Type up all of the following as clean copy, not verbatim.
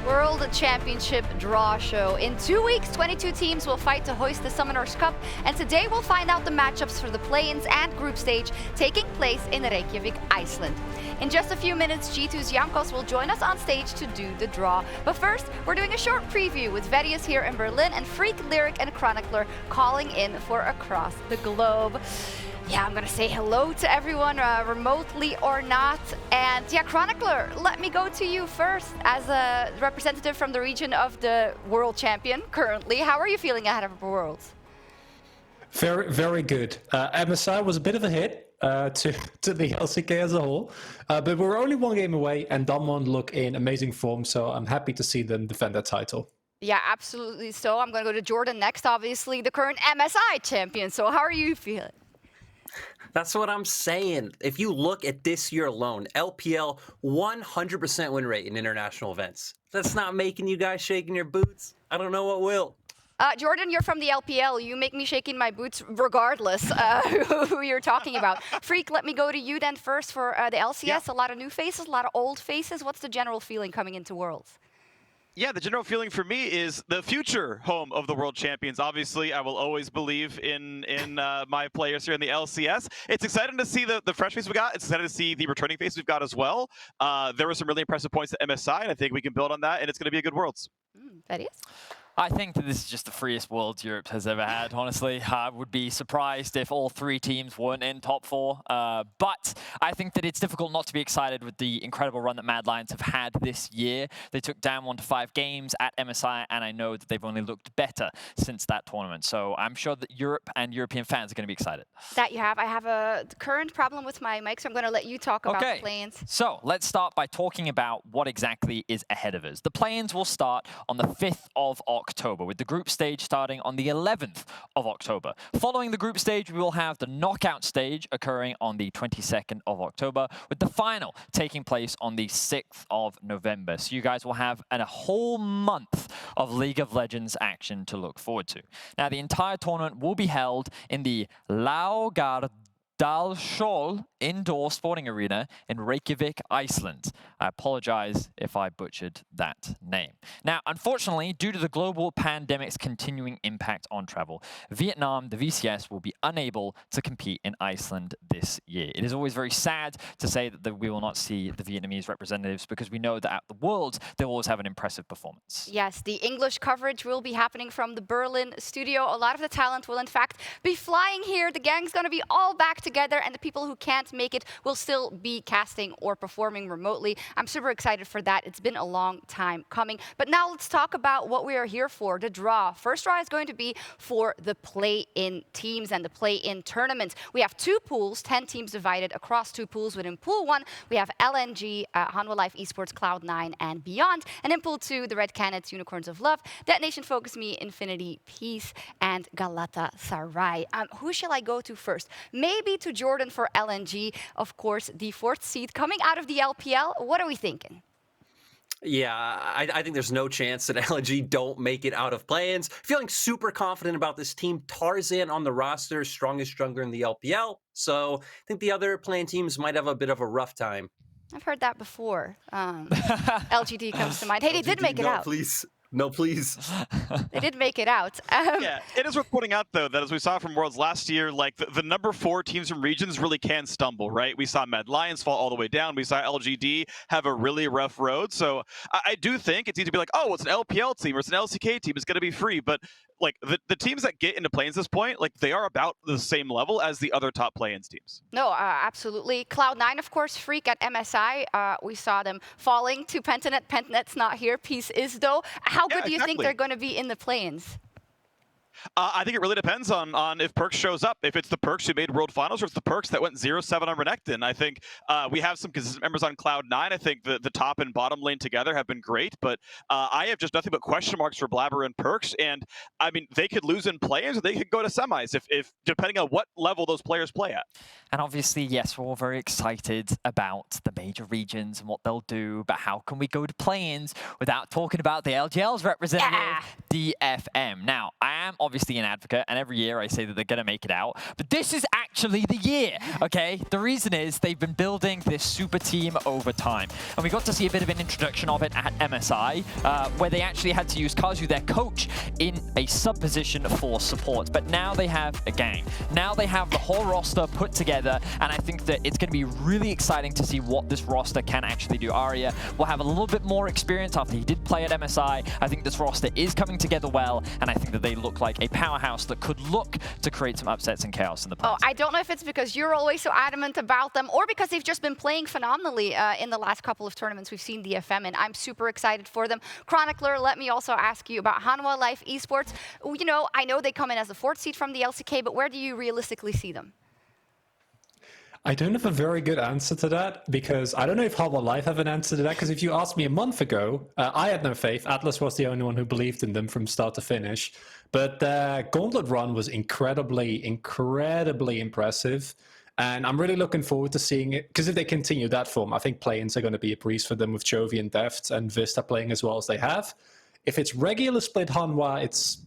World Championship Draw Show. In 2 weeks, 22 teams will fight to hoist the Summoners Cup, and today we'll find out the matchups for the play-ins and group stage taking place in Reykjavik, Iceland. In just a few minutes, G2's Jankos will join us on stage to do the draw. But first, we're doing a short preview with Verius here in Berlin and Freak, Lyric, and Chronicler calling in for Across the Globe. Yeah, I'm gonna say hello to everyone, remotely or not. And yeah, Chronicler, let me go to you first as a representative from the region of the world champion currently. How are you feeling ahead of Worlds? Very, very good. MSI was a bit of a hit to the LCK as a whole, but we're only one game away, and Damwon look in amazing form, so I'm happy to see them defend that title. Yeah, absolutely so. I'm gonna go to Jordan next, obviously the current MSI champion. So how are you feeling? That's what I'm saying. If you look at this year alone, LPL 100% win rate in international events. That's not making you guys shaking your boots. I don't know what will. Jordan, you're from the LPL. You make me shaking my boots regardless who you're talking about. Freak, let me go to you then first for the LCS. Yeah. A lot of new faces, a lot of old faces. What's the general feeling coming into Worlds? Yeah, the general feeling for me is the future home of the world champions. Obviously, I will always believe in my players here in the LCS. It's exciting to see the fresh face we got. It's exciting to see the returning face we've got as well. There were some really impressive points at MSI, and I think we can build on that, and it's going to be a good Worlds. That is? I think that this is just the freest Worlds Europe has ever had, honestly. I would be surprised if all three teams weren't in top 4. But I think that it's difficult not to be excited with the incredible run that Mad Lions have had this year. They took down 1 to 5 games at MSI, and I know that they've only looked better since that tournament. So I'm sure that Europe and European fans are going to be excited. That you have. I have a current problem with my mic, so I'm going to let you talk about the play-ins. So let's start by talking about what exactly is ahead of us. The play-ins will start on the 5th of October, with the group stage starting on the 11th of October. Following the group stage, we will have the knockout stage occurring on the 22nd of October, with the final taking place on the 6th of November. So you guys will have a whole month of League of Legends action to look forward to. Now, the entire tournament will be held in the Laugardalshol Indoor Sporting Arena in Reykjavik, Iceland. I apologize if I butchered that name. Now, unfortunately, due to the global pandemic's continuing impact on travel, Vietnam, the VCS, will be unable to compete in Iceland this year. It is always very sad to say that we will not see the Vietnamese representatives, because we know that at the Worlds, they'll always have an impressive performance. Yes, the English coverage will be happening from the Berlin studio. A lot of the talent will, in fact, be flying here. The gang's going to be all back together, and the people who can't make it will still be casting or performing remotely. I'm super excited for that. It's been a long time coming. But now let's talk about what we are here for, the draw. First draw is going to be for the play-in teams and the play-in tournament. We have 2 pools, 10 teams divided across 2 pools. Within Pool 1, we have LNG, Hanwha Life Esports, Cloud9, and beyond. And in Pool 2, the Red Canids, Unicorns of Love, Detonation, Focus Me, Infinity, Peace, and Galatasaray. Who shall I go to first? Maybe to Jordan for LNG. Of course, the 4th seed coming out of the LPL. What are we thinking? Yeah, I think there's no chance that LNG don't make it out of play-ins. Feeling super confident about this team. Tarzan on the roster, strongest jungler in the LPL. So I think the other play-in teams might have a bit of a rough time. I've heard that before. LGD comes to mind. Hey, they did make it out. Please. No, please. They did make it out. Yeah, it is worth pointing out, though, that as we saw from Worlds last year, like the number 4 teams from regions really can stumble, right? We saw Mad Lions fall all the way down. We saw LGD have a really rough road. So I do think it's easy to be like, oh, it's an LPL team or it's an LCK team. It's going to be free. But like the teams that get into play-ins at this point, like they are about the same level as the other top play-ins teams. No, absolutely. Cloud9, of course, Freak at MSI. We saw them falling to Pentanet. Pentanet's not here. Peace is, though. How good do you think they're going to be in the play-ins? I think it really depends on if Perks shows up. If it's the Perks who made World Finals or it's the Perks that went 0-7 on Renekton. I think we have some consistent members on Cloud9. I think the top and bottom lane together have been great, but I have just nothing but question marks for Blabber and Perks. And I mean, they could lose in play-ins or they could go to semis if depending on what level those players play at. And obviously, yes, we're all very excited about the major regions and what they'll do, but how can we go to play-ins without talking about the LGL's representative, DFM? Now, I am obviously obviously an advocate, and every year I say that they're going to make it out. But this is actually the year, okay? The reason is they've been building this super team over time. And we got to see a bit of an introduction of it at MSI, where they actually had to use Kazu, their coach, in a sub position for support. But now they have a gang. Now they have the whole roster put together, and I think that it's going to be really exciting to see what this roster can actually do. Arya will have a little bit more experience after he did play at MSI. I think this roster is coming together well, and I think that they look like a powerhouse that could look to create some upsets and chaos in the past. Oh, I don't know if it's because you're always so adamant about them or because they've just been playing phenomenally in the last couple of tournaments we've seen DFM, and I'm super excited for them. Chronicler, let me also ask you about Hanwha Life Esports. You know, I know they come in as the 4th seed from the LCK, but where do you realistically see them? I don't have a very good answer to that, because I don't know if Hanwha Life have an answer to that, because if you asked me a month ago, I had no faith. Atlas was the only one who believed in them from start to finish. But Gauntlet run was incredibly impressive. And I'm really looking forward to seeing it, because if they continue that form, I think play-ins are going to be a breeze for them with Chovy and Deft and Vista playing as well as they have. If it's regular split Hanwha, it's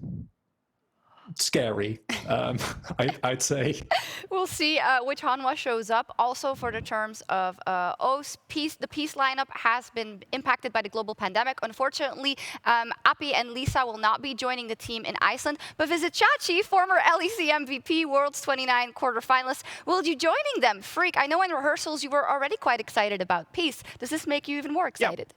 scary, I'd say. We'll see which Hanwha shows up. Also, for the terms of O's Peace, the Peace lineup has been impacted by the global pandemic. Unfortunately, Api and Lisa will not be joining the team in Iceland, but Visit Chachi, former LEC MVP, Worlds 29 quarterfinalist, will you joining them? Freak, I know in rehearsals you were already quite excited about Peace. Does this make you even more excited? Yeah.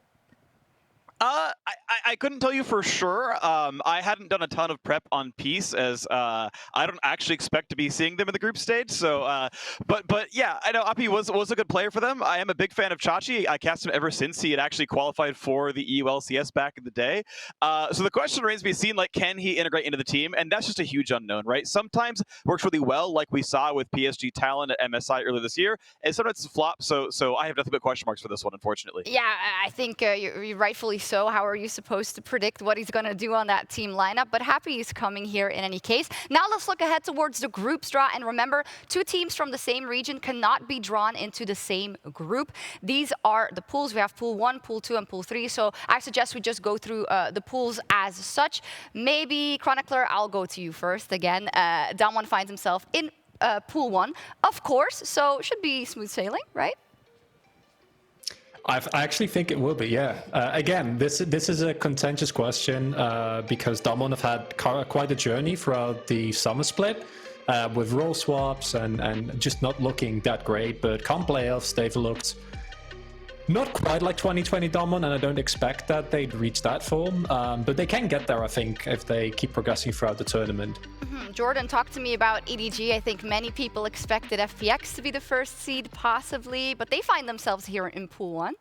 I couldn't tell you for sure. I hadn't done a ton of prep on Peace, as I don't actually expect to be seeing them in the group stage. So, but yeah, I know Api was a good player for them. I am a big fan of Chachi. I cast him ever since he had actually qualified for the EU LCS back in the day. So the question remains to be seen, like, can he integrate into the team? And that's just a huge unknown, right? Sometimes works really well, like we saw with PSG Talon at MSI earlier this year, and sometimes it's a flop. So I have nothing but question marks for this one, unfortunately. Yeah, I think you're rightfully so. How are you supposed to predict what he's going to do on that team lineup? But happy he's coming here in any case. Now let's look ahead towards the groups draw. And remember, 2 teams from the same region cannot be drawn into the same group. These are the pools. We have Pool 1, Pool 2, and Pool 3. So I suggest we just go through the pools as such. Maybe, Chronicler, I'll go to you first again. Damwon finds himself in Pool 1, of course. So should be smooth sailing, right? I actually think it will be, yeah. Again, this is a contentious question because Damwon have had quite a journey throughout the summer split with role swaps and just not looking that great. But come playoffs, they've looked not quite like 2020 Damwon, and I don't expect that they'd reach that form. But they can get there, I think, if they keep progressing throughout the tournament. Jordan, talk to me about EDG. I think many people expected FPX to be the 1st seed, possibly, but they find themselves here in Pool 1.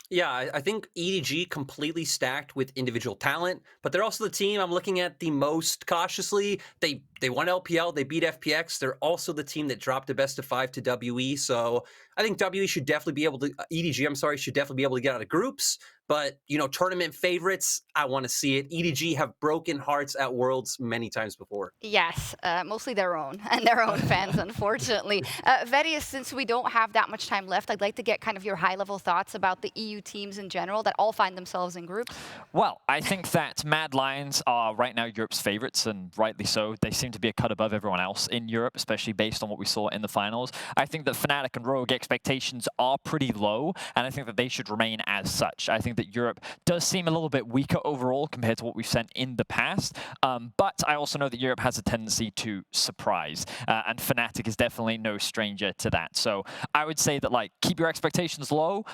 Yeah, I think EDG completely stacked with individual talent, but they're also the team I'm looking at the most cautiously. They won LPL, they beat FPX. They're also the team that dropped a best of 5 to WE. So I think WE should definitely be able to, EDG, I'm sorry, should definitely be able to get out of groups. But, you know, tournament favorites, I want to see it. EDG have broken hearts at Worlds many times before. Yes, mostly their own and their own fans, unfortunately. Verius, since we don't have that much time left, I'd like to get kind of your high-level thoughts about the EU teams in general that all find themselves in groups. Well, I think that Mad Lions are right now Europe's favorites, and rightly so. They seem to be a cut above everyone else in Europe, especially based on what we saw in the finals. I think that Fnatic and Rogue expectations are pretty low, and I think that they should remain as such. I think that Europe does seem a little bit weaker overall compared to what we've seen in the past, but I also know that Europe has a tendency to surprise, and Fnatic is definitely no stranger to that. So I would say that, like, keep your expectations low,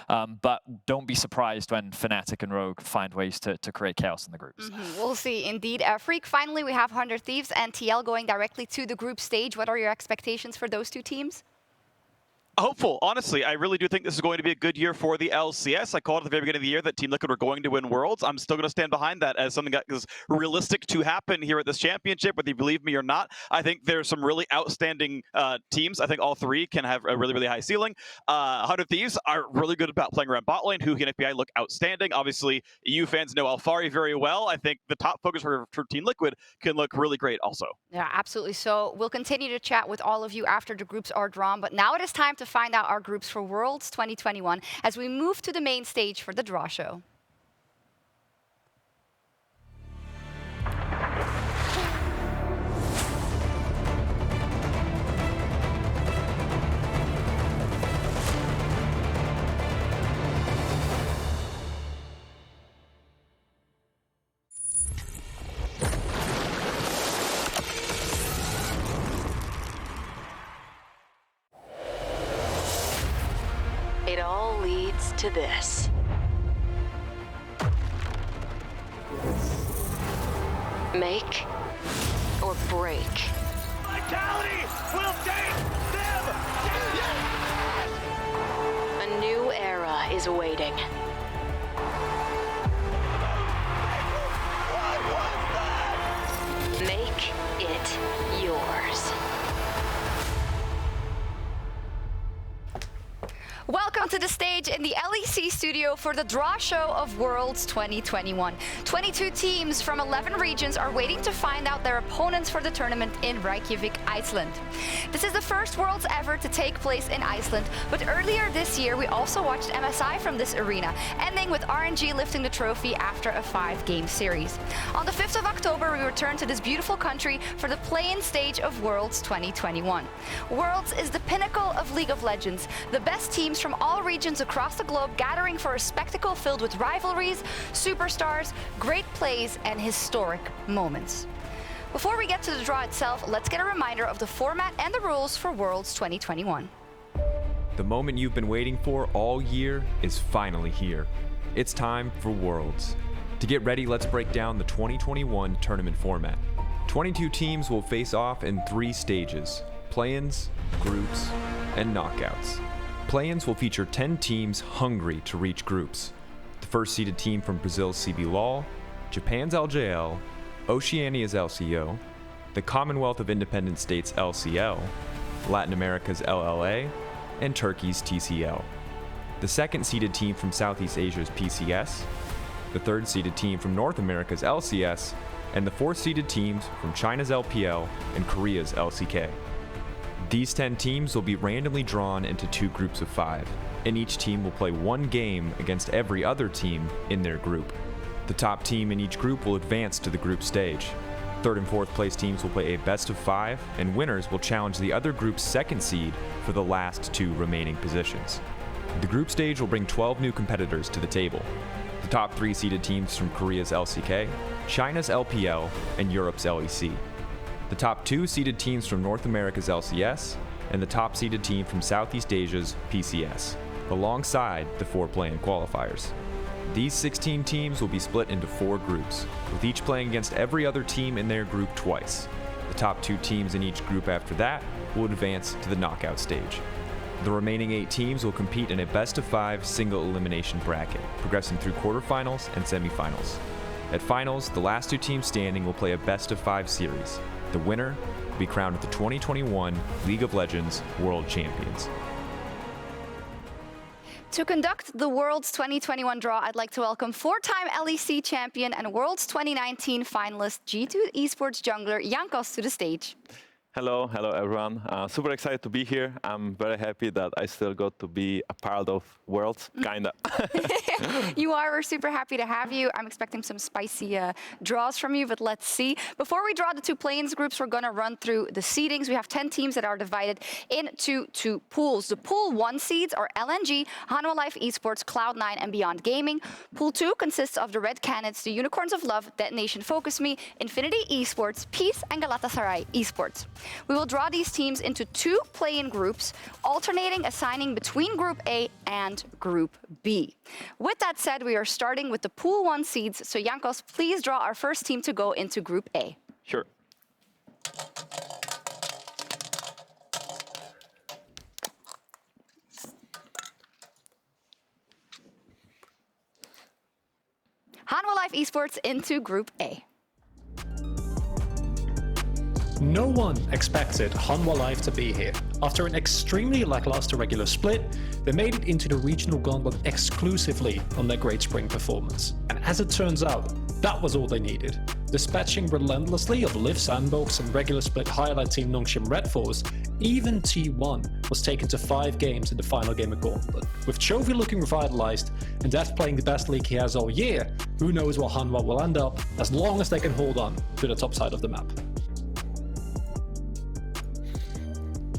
but don't be surprised when Fnatic and Rogue find ways to create chaos in the groups. We'll see, indeed. Freak, finally, we have 100 Thieves and TL going directly to the group stage. What are your expectations for those 2 teams? Hopeful. Honestly, I really do think this is going to be a good year for the LCS. I called at the very beginning of the year that Team Liquid were going to win Worlds. I'm still going to stand behind that as something that is realistic to happen here at this championship, whether you believe me or not. I think there's some really outstanding teams. I think all 3 can have a really, really high ceiling. 100 Thieves are really good about playing around bot lane. Huhi and FBI look outstanding. Obviously, EU fans know Alfari very well. I think the top focus for Team Liquid can look really great also. Yeah, absolutely. So we'll continue to chat with all of you after the groups are drawn, but now it is time to find out our groups for Worlds 2021 as we move to the main stage for the draw show. to this. Make or break. Vitality will take them down! A new era is waiting. What was that? Make it yours. Welcome to the stage in the LEC studio for the draw show of Worlds 2021. 22 teams from 11 regions are waiting to find out their opponents for the tournament in Reykjavik, Iceland. This is the first Worlds ever to take place in Iceland, but earlier this year we also watched MSI from this arena, ending with RNG lifting the trophy after a 5-game series. On the 5th of October, we return to this beautiful country for the play-in stage of Worlds 2021. Worlds is the pinnacle of League of Legends, the best teams from all regions across the globe gathering for a spectacle filled with rivalries, superstars, great plays, and historic moments. Before we get to the draw itself, let's get a reminder of the format and the rules for Worlds 2021. The moment you've been waiting for all year is finally here. It's time for Worlds. To get ready, let's break down the 2021 tournament format. 22 teams will face off in 3 stages: play-ins, groups, and knockouts. Play-ins will feature 10 teams hungry to reach groups. The first seeded team from Brazil's CB LoL, Japan's LJL, Oceania's LCO, the Commonwealth of Independent States LCL, Latin America's LLA, and Turkey's TCL. The second seeded team from Southeast Asia's PCS, the third seeded team from North America's LCS, and the fourth seeded teams from China's LPL and Korea's LCK. These 10 teams will be randomly drawn into 2 groups of 5, and each team will play 1 game against every other team in their group. The top team in each group will advance to the group stage. Third and fourth place teams will play a best of 5, and winners will challenge the other group's second seed for the last 2 remaining positions. The group stage will bring 12 new competitors to the table. The top 3 seeded teams from Korea's LCK, China's LPL, and Europe's LEC. The top 2 seeded teams from North America's LCS, and the top seeded team from Southeast Asia's PCS, alongside the 4 play-in qualifiers. These 16 teams will be split into 4 groups, with each playing against every other team in their group twice. The top 2 teams in each group after that will advance to the knockout stage. The remaining 8 teams will compete in a best-of-5 single elimination bracket, progressing through quarterfinals and semifinals. At finals, the last 2 teams standing will play a best-of-5 series. The winner will be crowned the 2021 League of Legends World Champions. To conduct the Worlds 2021 draw, I'd like to welcome 4-time LEC champion and Worlds 2019 finalist G2 Esports jungler Jankos to the stage. Hello everyone. Super excited to be here. I'm very happy that I still got to be a part of Worlds, kinda. You are. We're super happy to have you. I'm expecting some spicy draws from you, but let's see. Before we draw the 2 play-ins groups, we're going to run through the seedings. We have 10 teams that are divided into 2 pools. The Pool 1 seeds are LNG, Hanwha Life Esports, Cloud9, and Beyond Gaming. Pool 2 consists of the Red Canids, the Unicorns of Love, Detonation Focus Me, Infinity Esports, Peace, and Galatasaray Esports. We will draw these teams into 2 play-in groups, alternating assigning between Group A and Group B. With that said, we are starting with the Pool 1 seeds, so Jankos, please draw our first team to go into Group A. Sure. Hanwha Life Esports into Group A. No one expected Hanwha Life to be here. After an extremely lackluster regular split, they made it into the regional gauntlet exclusively on their great spring performance. And as it turns out, that was all they needed. Dispatching relentlessly of Liv Sandbox and regular split highlight team Nongshim Red Force, even T1 was taken to 5 games in the final game of Gauntlet. With Chovy looking revitalized and Death playing the best league he has all year, who knows where Hanwha will end up, as long as they can hold on to the top side of the map.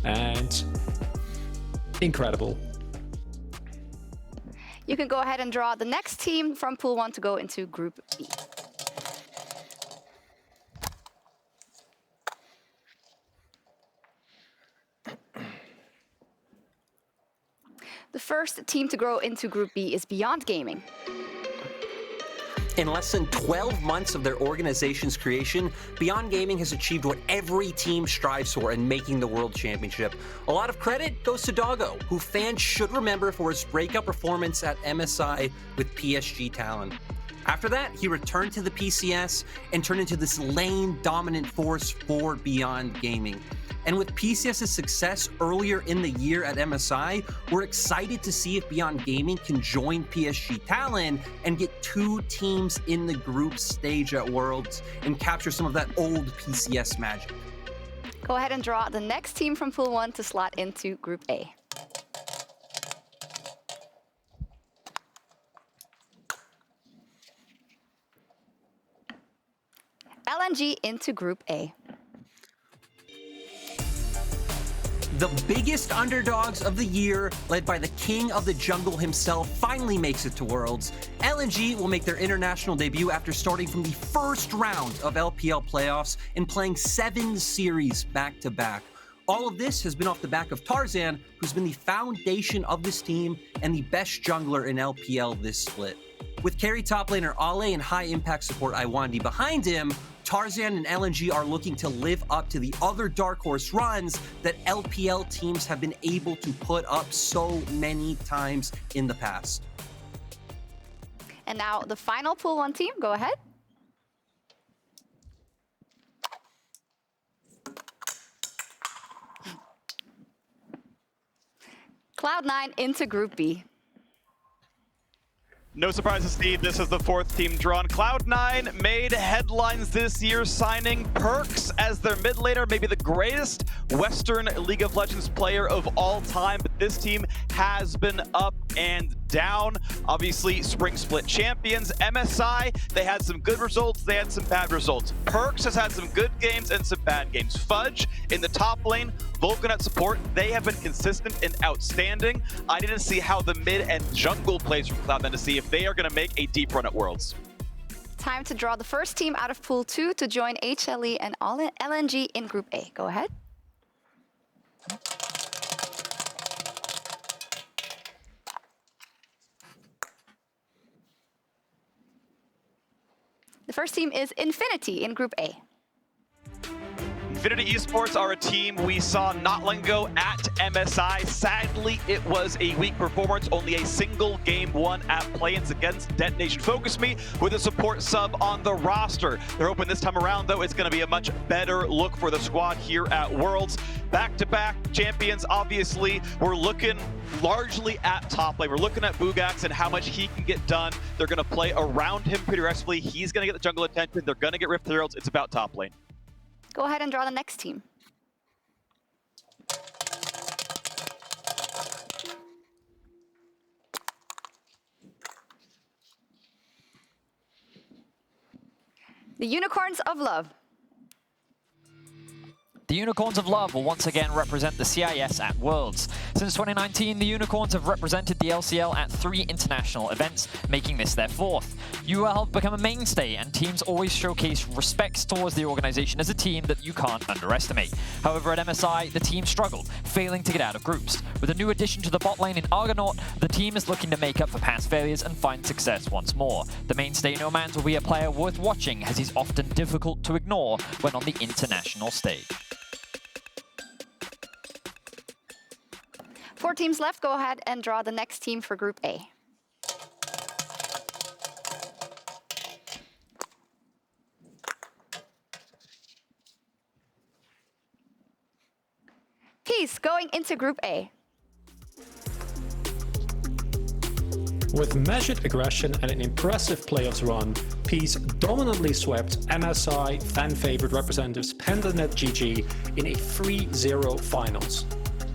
And incredible. You can go ahead and draw the next team from Pool 1 to go into Group B. The first team to grow into Group B is Beyond Gaming. In less than 12 months of their organization's creation, Beyond Gaming has achieved what every team strives for in making the World Championship. A lot of credit goes to Doggo, who fans should remember for his breakout performance at MSI with PSG Talon. After that, he returned to the PCS and turned into this lane dominant force for Beyond Gaming. And with PCS's success earlier in the year at MSI, we're excited to see if Beyond Gaming can join PSG Talon and get 2 teams in the group stage at Worlds and capture some of that old PCS magic. Go ahead and draw the next team from Pool 1 to slot into Group A. LNG into Group A. The biggest underdogs of the year, led by the king of the jungle himself, finally makes it to Worlds. LNG will make their international debut after starting from the first round of LPL playoffs and playing 7 series back-to-back. All of this has been off the back of Tarzan, who's been the foundation of this team and the best jungler in LPL this split. With carry top laner Ale and high-impact support Iwandi behind him, Tarzan and LNG are looking to live up to the other Dark Horse runs that LPL teams have been able to put up so many times in the past. And now the final Pool 1 team, go ahead. Cloud9 into Group B. No surprises, Steve. This is the 4th team drawn. Cloud9 made headlines this year, signing Perks as their mid laner, maybe the greatest Western League of Legends player of all time. But this team has been up and down. Obviously, Spring Split champions. MSI, they had some good results, they had some bad results. Perks has had some good games and some bad games. Fudge in the top lane, Vulcan at support, they have been consistent and outstanding. I didn't see how the mid and jungle plays from Cloud9 to see if they are going to make a deep run at Worlds. Time to draw the first team out of Pool 2 to join HLE and LNG in Group A. Go ahead. The first team is Infinity in Group A. Infinity Esports are a team we saw not long ago at MSI. Sadly, it was a weak performance, only a single game won at play-ins against Detonation Focus Me with a support sub on the roster. They're hoping this time around, though, it's going to be a much better look for the squad here at Worlds. Back-to-back champions, obviously, we're looking largely at top lane. We're looking at Bugax and how much he can get done. They're going to play around him pretty aggressively. He's going to get the jungle attention. They're going to get Rift Heralds. It's about top lane. Go ahead and draw the next team. The Unicorns of Love. The Unicorns of Love will once again represent the CIS at Worlds. Since 2019, the Unicorns have represented the LCL at 3 international events, making this their 4th. UL have become a mainstay, and teams always showcase respect towards the organization as a team that you can't underestimate. However, at MSI, the team struggled, failing to get out of groups. With a new addition to the bot lane in Argonaut, the team is looking to make up for past failures and find success once more. The mainstay Nomans will be a player worth watching, as he's often difficult to ignore when on the international stage. 4 teams left. Go ahead and draw the next team for Group A. Peace going into Group A. With measured aggression and an impressive playoffs run, Peace dominantly swept MSI fan-favorite representatives PandaNet GG in a 3-0 finals.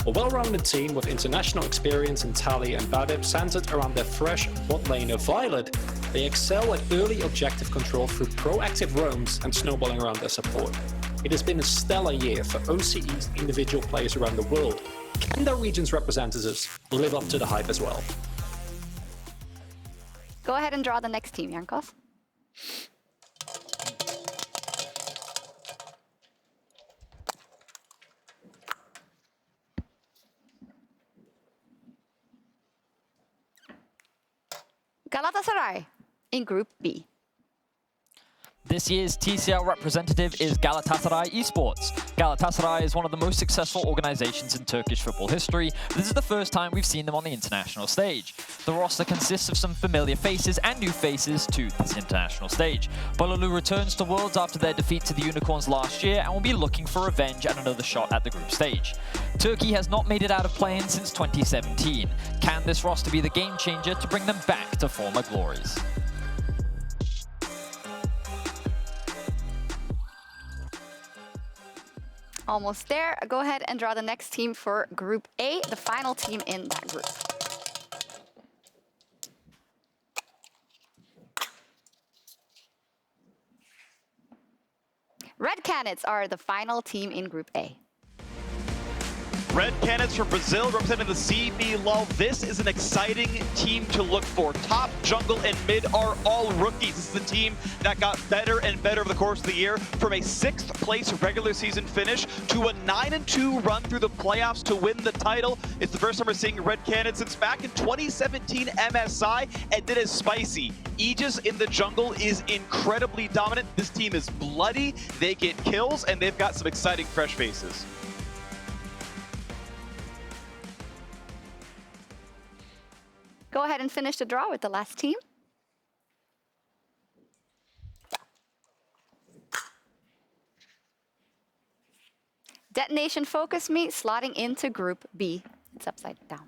A well-rounded team with international experience in Tally and Badib centered around their fresh bot laner Violet, they excel at early objective control through proactive roams and snowballing around their support. It has been a stellar year for OCE's individual players around the world. Can their region's representatives live up to the hype as well? Go ahead and draw the next team, Jankos. Galatasaray in Group B. This year's TCL representative is Galatasaray Esports. Galatasaray is one of the most successful organizations in Turkish football history. This is the first time we've seen them on the international stage. The roster consists of some familiar faces and new faces to this international stage. Bololu returns to Worlds after their defeat to the Unicorns last year and will be looking for revenge and another shot at the group stage. Turkey has not made it out of play-in since 2017. Can this roster be the game changer to bring them back to former glories? Almost there. Go ahead and draw the next team for Group A, the final team in that group. Red Canids are the final team in Group A. Red Canids from Brazil representing the CB LoL. This is an exciting team to look for. Top, jungle, and mid are all rookies. This is the team that got better and better over the course of the year, from a 6th place regular season finish to a 9-2 run through the playoffs to win the title. It's the first time we're seeing Red Canids since back in 2017 MSI, and it is spicy. Aegis in the jungle is incredibly dominant. This team is bloody, they get kills, and they've got some exciting fresh faces. Go ahead and finish the draw with the last team. Detonation Focus Me slotting into Group B. It's upside down.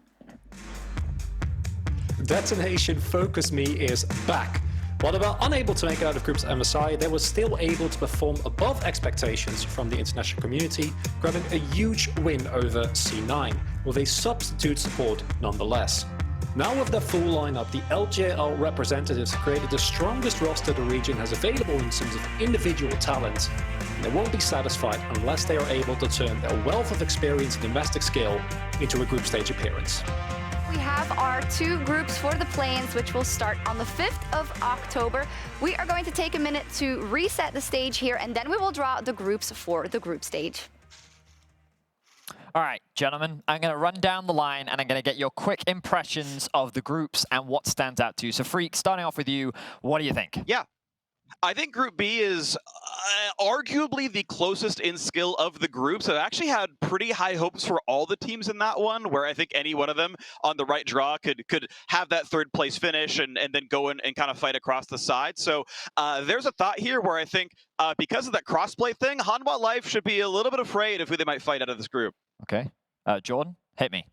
Detonation Focus Me is back. While they were unable to make it out of Group's MSI, they were still able to perform above expectations from the international community, grabbing a huge win over C9, with a substitute support nonetheless. Now with their full lineup, the LJL representatives created the strongest roster the region has available in terms of individual talent. And they won't be satisfied unless they are able to turn their wealth of experience and domestic skill into a group stage appearance. We have our 2 groups for the play-ins, which will start on the 5th of October. We are going to take a minute to reset the stage here, and then we will draw the groups for the group stage. All right, gentlemen, I'm going to run down the line and I'm going to get your quick impressions of the groups and what stands out to you. So, Freak, starting off with you, what do you think? Yeah, I think Group B is arguably the closest in skill of the groups. I've actually had pretty high hopes for all the teams in that one, where I think any one of them on the right draw could have that 3rd place finish and then go in and kind of fight across the side. So there's a thought here where I think because of that crossplay thing, Hanwha Life should be a little bit afraid of who they might fight out of this group. Okay. Jordan, hit me.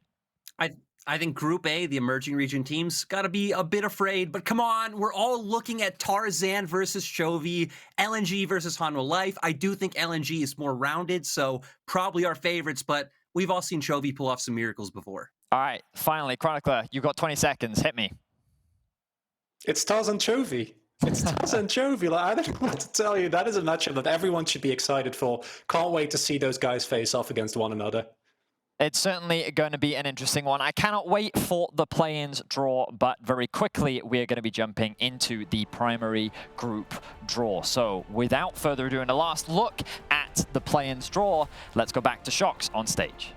I think Group A, the emerging region teams, got to be a bit afraid. But come on, we're all looking at Tarzan versus Chovy, LNG versus Hanwha Life. I do think LNG is more rounded, so probably our favorites. But we've all seen Chovy pull off some miracles before. All right, finally, Chronicler, you've got 20 seconds. Hit me. It's Tarzan Chovy. It's Tarzan Chovy. Like, I don't know what to tell you. That is a matchup that everyone should be excited for. Can't wait to see those guys face off against one another. It's certainly going to be an interesting one. I cannot wait for the play-ins draw, but very quickly we're going to be jumping into the primary group draw. So without further ado, and a last look at the play-ins draw, let's go back to Shox on stage.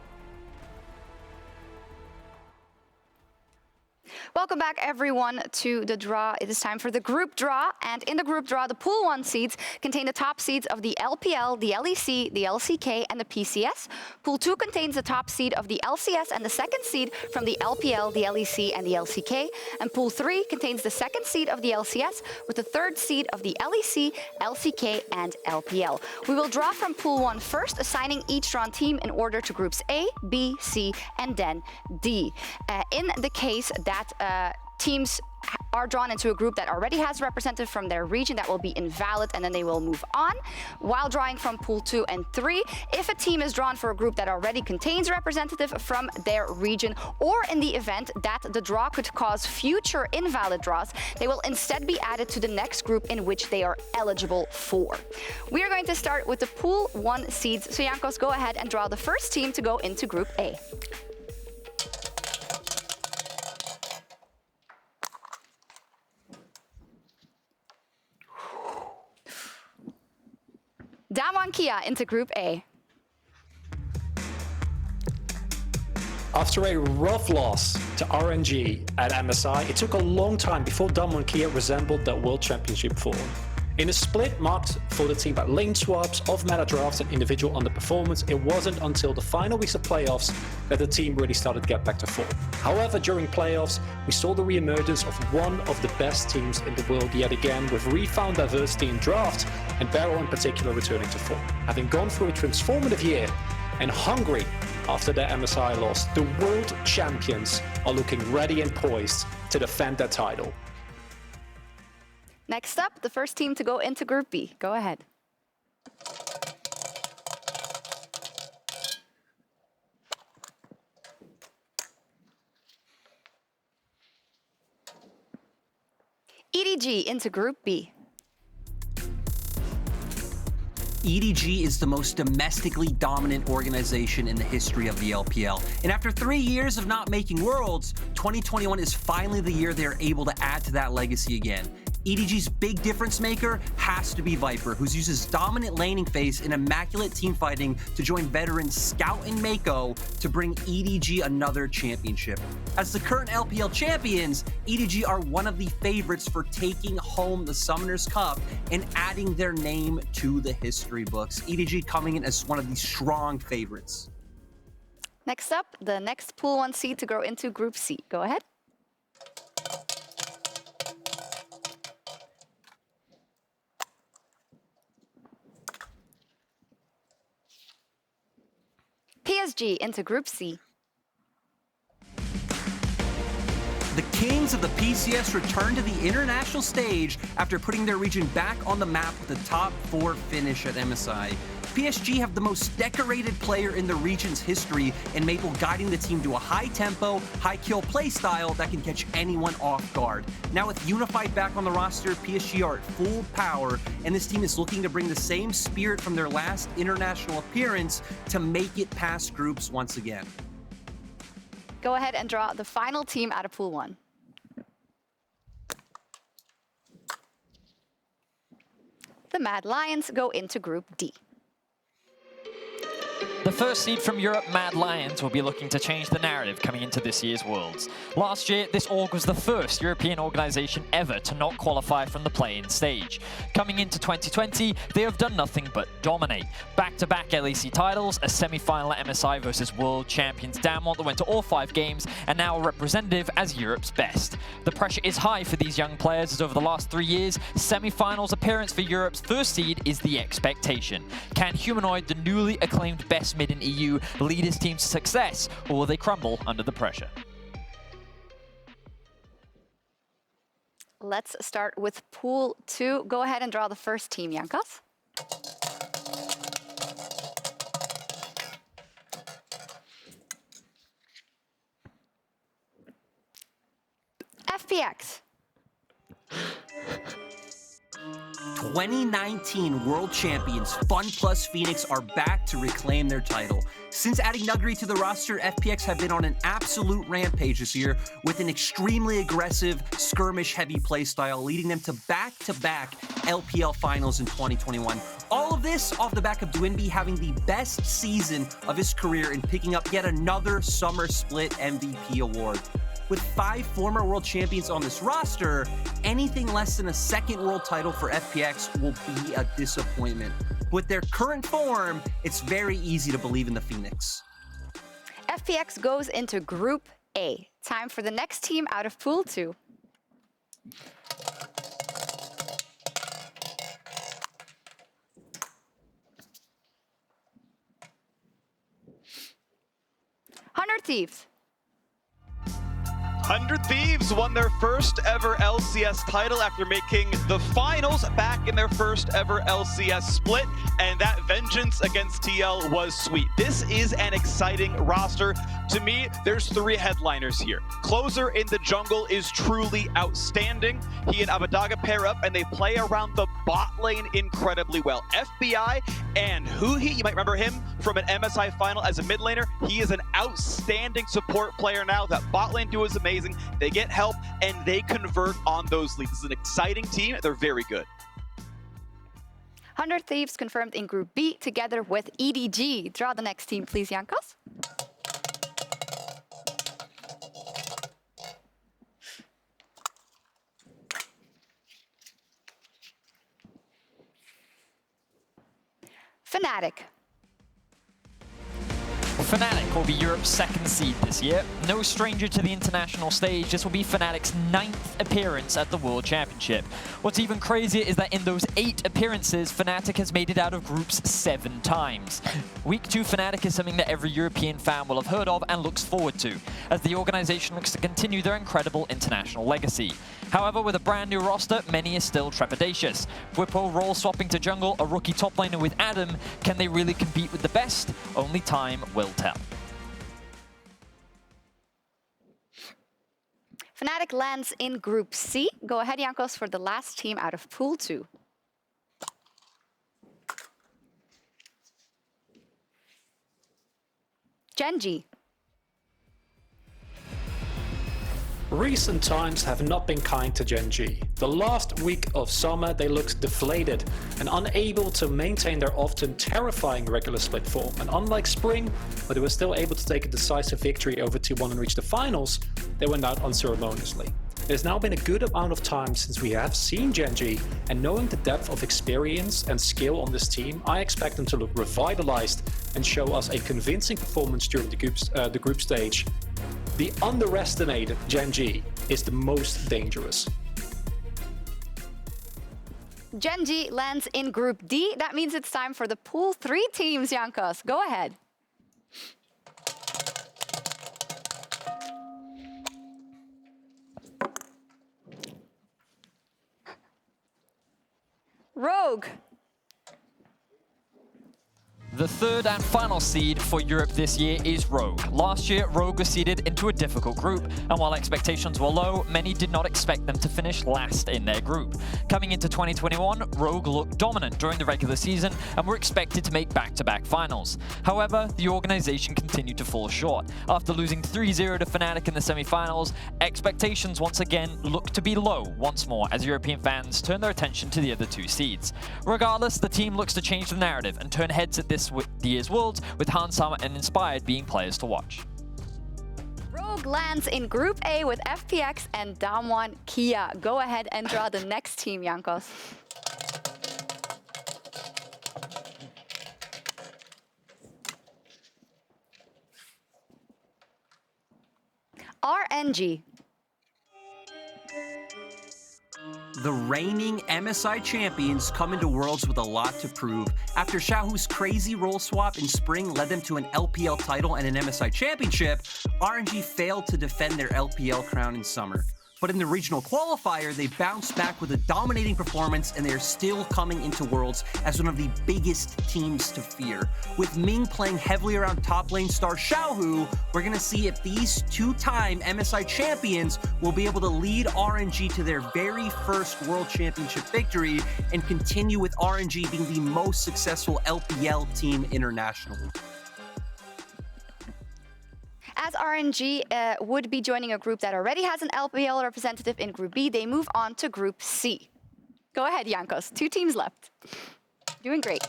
Welcome back, everyone, to the draw. It is time for the group draw. And in the group draw, the Pool 1 seeds contain the top seeds of the LPL, the LEC, the LCK, and the PCS. Pool 2 contains the top seed of the LCS and the second seed from the LPL, the LEC, and the LCK. And Pool 3 contains the second seed of the LCS with the third seed of the LEC, LCK, and LPL. We will draw from Pool 1 first, assigning each drawn team in order to groups A, B, C, and then D. In the case that teams are drawn into a group that already has representative from their region, that will be invalid, and then they will move on. While drawing from Pool 2 and 3, if a team is drawn for a group that already contains representative from their region, or in the event that the draw could cause future invalid draws, they will instead be added to the next group in which they are eligible for. We are going to start with the Pool 1 seeds. So Jankos, go ahead and draw the first team to go into Group A. Damwon Kia into Group A. After a rough loss to RNG at MSI, it took a long time before Damwon Kia resembled that World Championship form. In a split marked for the team by lane swaps, off-meta drafts and individual underperformance, it wasn't until the final weeks of playoffs that the team really started to get back to form. However, during playoffs, we saw the re-emergence of one of the best teams in the world yet again, with refound diversity in draft and Barrel in particular returning to form. Having gone through a transformative year and hungry after their MSI loss, the world champions are looking ready and poised to defend their title. Next up, the first team to go into Group B. Go ahead. EDG into Group B. EDG is the most domestically dominant organization in the history of the LPL. And after 3 years of not making Worlds, 2021 is finally the year they're able to add to that legacy again. EDG's big difference maker has to be Viper, who uses dominant laning phase and immaculate teamfighting to join veterans Scout and Mako to bring EDG another championship. As the current LPL champions, EDG are one of the favorites for taking home the Summoners Cup and adding their name to the history books. EDG coming in as one of the strong favorites. Next up, the next Pool 1 seed to go into Group C. Go ahead. PSG into Group C. The Kings of the PCS return to the international stage after putting their region back on the map with a top 4 finish at MSI. PSG have the most decorated player in the region's history, and Maple guiding the team to a high-tempo, high-kill play style that can catch anyone off guard. Now with Unified back on the roster, PSG are at full power, and this team is looking to bring the same spirit from their last international appearance to make it past groups once again. Go ahead and draw the final team out of Pool 1. The Mad Lions go into Group D. The first seed from Europe, Mad Lions, will be looking to change the narrative coming into this year's Worlds. Last year, this org was the first European organization ever to not qualify from the play-in stage. Coming into 2020, they have done nothing but dominate. Back-to-back LEC titles, a semi-final at MSI versus world champions Damwon that went to all 5 games, and now a representative as Europe's best. The pressure is high for these young players as over the last 3 years, semi-finals appearance for Europe's first seed is the expectation. Can Humanoid, the newly acclaimed best mid in EU, lead his team to success, or will they crumble under the pressure? Let's start with Pool 2. Go ahead and draw the first team, Jankas. FPX. 2019 World Champions Fun Plus Phoenix are back to reclaim their title. Since adding Nuggery to the roster, FPX have been on an absolute rampage this year with an extremely aggressive, skirmish-heavy playstyle, leading them to back-to-back LPL finals in 2021. All of this off the back of Dwinby having the best season of his career and picking up yet another Summer Split MVP award. With 5 former world champions on this roster, anything less than a second world title for FPX will be a disappointment. With their current form, it's very easy to believe in the Phoenix. FPX goes into Group A. Time for the next team out of Pool 2. Hundred Thieves. 100 Thieves won their first ever LCS title after making the finals back in their first ever LCS split, and that vengeance against TL was sweet. This is an exciting roster. To me, there's 3 headliners here. Closer in the jungle is truly outstanding. He and Abadaga pair up and they play around the bot lane incredibly well. FBI and Huhi, you might remember him from an MSI final as a mid laner. He is an outstanding support player now. That bot lane duo is amazing. They get help and they convert on those leads. This is an exciting team. They're very good. 100 Thieves confirmed in Group B together with EDG. Draw the next team, please, Jankas. Fnatic. Fnatic will be Europe's second seed this year. No stranger to the international stage, this will be Fnatic's 9th appearance at the World Championship. What's even crazier is that in those 8 appearances, Fnatic has made it out of groups 7 times. Week 2 Fnatic is something that every European fan will have heard of and looks forward to, as the organization looks to continue their incredible international legacy. However, with a brand new roster, many are still trepidatious. Whippo role swapping to jungle, a rookie top laner with Adam, can they really compete with the best? Only time will tell. Fnatic lands in Group C. Go ahead, Jankos, for the last team out of Pool 2. Genji. Recent times have not been kind to Genji. The last week of summer they looked deflated and unable to maintain their often terrifying regular split form, and unlike spring, where they were still able to take a decisive victory over T1 and reach the finals, they went out unceremoniously. It has now been a good amount of time since we have seen Genji, and knowing the depth of experience and skill on this team, I expect them to look revitalized and show us a convincing performance during the group stage. The underestimated Genji is the most dangerous. Genji lands in Group D. That means it's time for the Pool 3 teams, Jankos. Go ahead. Rogue. The third and final seed for Europe this year is Rogue. Last year, Rogue was seeded into a difficult group, and while expectations were low, many did not expect them to finish last in their group. Coming into 2021, Rogue looked dominant during the regular season and were expected to make back-to-back finals. However, the organization continued to fall short. After losing 3-0 to Fnatic in the semi-finals, expectations once again looked to be low once more as European fans turn their attention to the other 2 seeds. Regardless, the team looks to change the narrative and turn heads at this year's Worlds, with Hansama and Inspired being players to watch. Rogue lands in Group A with FPX and Damwon Kia. Go ahead and draw the next team, Jankos. RNG. The reigning MSI champions come into Worlds with a lot to prove. After Xiaohu's crazy role swap in spring led them to an LPL title and an MSI championship, RNG failed to defend their LPL crown in summer. But in the regional qualifier, they bounced back with a dominating performance, and they are still coming into Worlds as one of the biggest teams to fear. With Ming playing heavily around top lane star Xiaohu, we're going to see if these 2-time MSI champions will be able to lead RNG to their very first World Championship victory and continue with RNG being the most successful LPL team internationally. As RNG would be joining a group that already has an LPL representative in Group B, they move on to Group C. Go ahead, Jankos. 2 teams left. Doing great.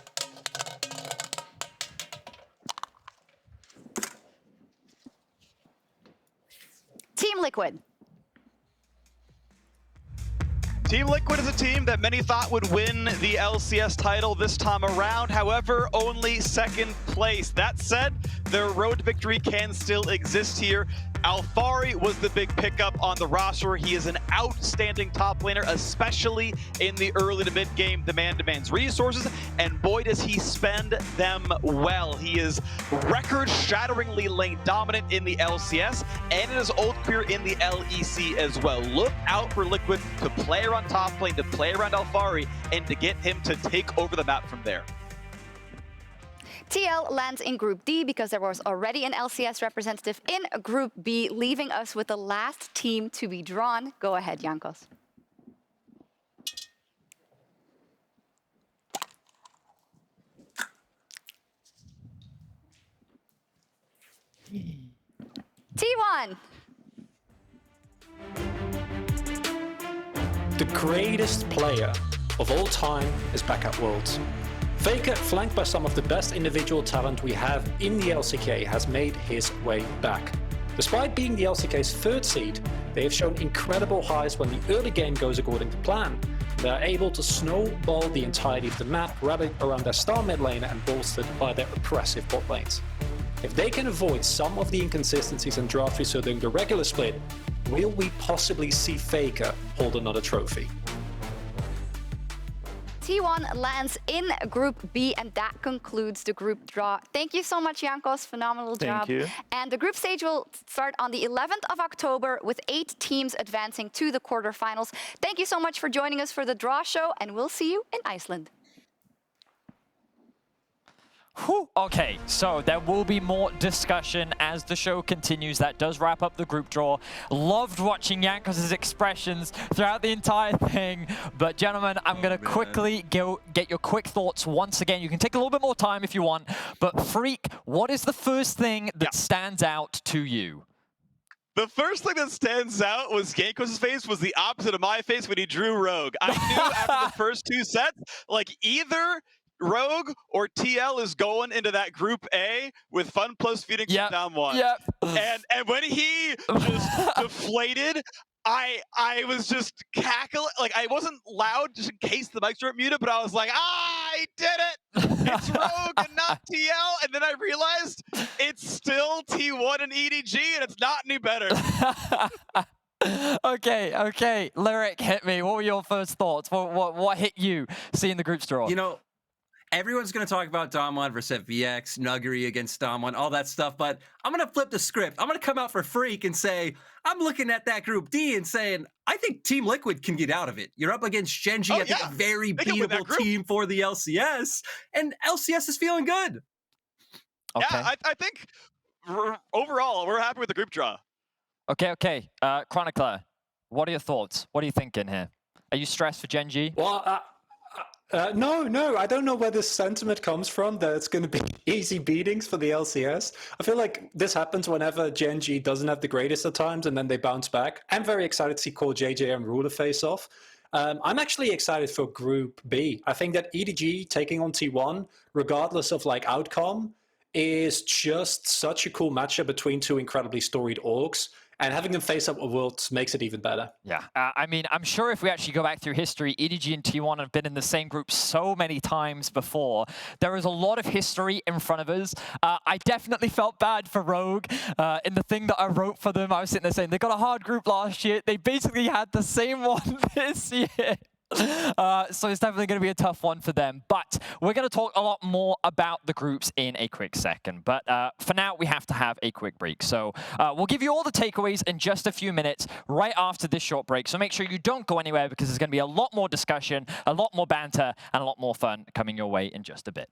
Team Liquid. Team Liquid is a team that many thought would win the LCS title this time around, however, only 2nd place. That said, their road to victory can still exist here. Alphari was the big pickup on the roster. He is an outstanding top laner, especially in the early to mid game. The man demands resources, and boy does he spend them well. He is record-shatteringly lane dominant in the LCS and in his old career in the LEC as well. Look out for Liquid to play around top lane, to play around Alphari, and to get him to take over the map from there. TL lands in Group D because there was already an LCS representative in Group B, leaving us with the last team to be drawn. Go ahead, Jankos. T1. The greatest player of all time is back at Worlds. Faker, flanked by some of the best individual talent we have in the LCK, has made his way back. Despite being the LCK's 3rd seed, They have shown incredible highs when the early game goes according to plan. They are able to snowball the entirety of the map, wrapping around their star mid lane and bolstered by their oppressive bot lanes. If they can avoid some of the inconsistencies and draft result during the regular split, will we possibly see Faker hold another trophy? T1 lands in Group B, and that concludes the group draw. Thank you so much, Jankos. Phenomenal job. Thank you. And the group stage will start on the 11th of October with 8 teams advancing to the quarterfinals. Thank you so much for joining us for the draw show, and we'll see you in Iceland. Whew. Okay, so there will be more discussion as the show continues. That does wrap up the group draw. Loved watching Jankos' expressions throughout the entire thing. But gentlemen, I'm going to quickly get your quick thoughts once again. You can take a little bit more time if you want. But Freak, what is the first thing that stands out to you? The first thing that stands out was Jankos' face was the opposite of my face when he drew Rogue. I knew after the first 2 sets, like either Rogue or TL is going into that Group A with Fun Plus Phoenix down 1. And when he just deflated, I was just cackling. Like, I wasn't loud just in case the mics weren't muted, but I was like, I did it! It's Rogue and not TL. And then I realized it's still T1 and EDG, and it's not any better. Okay. Lyric, hit me. What were your first thoughts? What hit you seeing the group's draw? You know, everyone's going to talk about Damwon versus FVX, Nuggery against Damwon, all that stuff, but I'm going to flip the script. I'm going to come out for Freak and say, I'm looking at that Group D and saying, I think Team Liquid can get out of it. You're up against Genji, I think a very beatable team for the LCS, and LCS is feeling good. Okay. Yeah, I think overall, we're happy with the group draw. Okay. Chronicler, what are your thoughts? What are you thinking here? Are you stressed for Genji? Well, no, I don't know where this sentiment comes from, that it's going to be easy beatings for the LCS. I feel like this happens whenever Genji doesn't have the greatest of times and then they bounce back. I'm very excited to see Core JJ and Ruler face off. I'm actually excited for Group B. I think that EDG taking on T1, regardless of like outcome, is just such a cool matchup between 2 incredibly storied orgs. And having them face up with Worlds makes it even better. Yeah, I mean, I'm sure if we actually go back through history, EDG and T1 have been in the same group so many times before. There is a lot of history in front of us. I definitely felt bad for Rogue in the thing that I wrote for them. I was sitting there saying, they got a hard group last year. They basically had the same one this year. So it's definitely going to be a tough one for them. But we're going to talk a lot more about the groups in a quick second. But for now, we have to have a quick break. So we'll give you all the takeaways in just a few minutes right after this short break. So make sure you don't go anywhere because there's going to be a lot more discussion, a lot more banter, and a lot more fun coming your way in just a bit.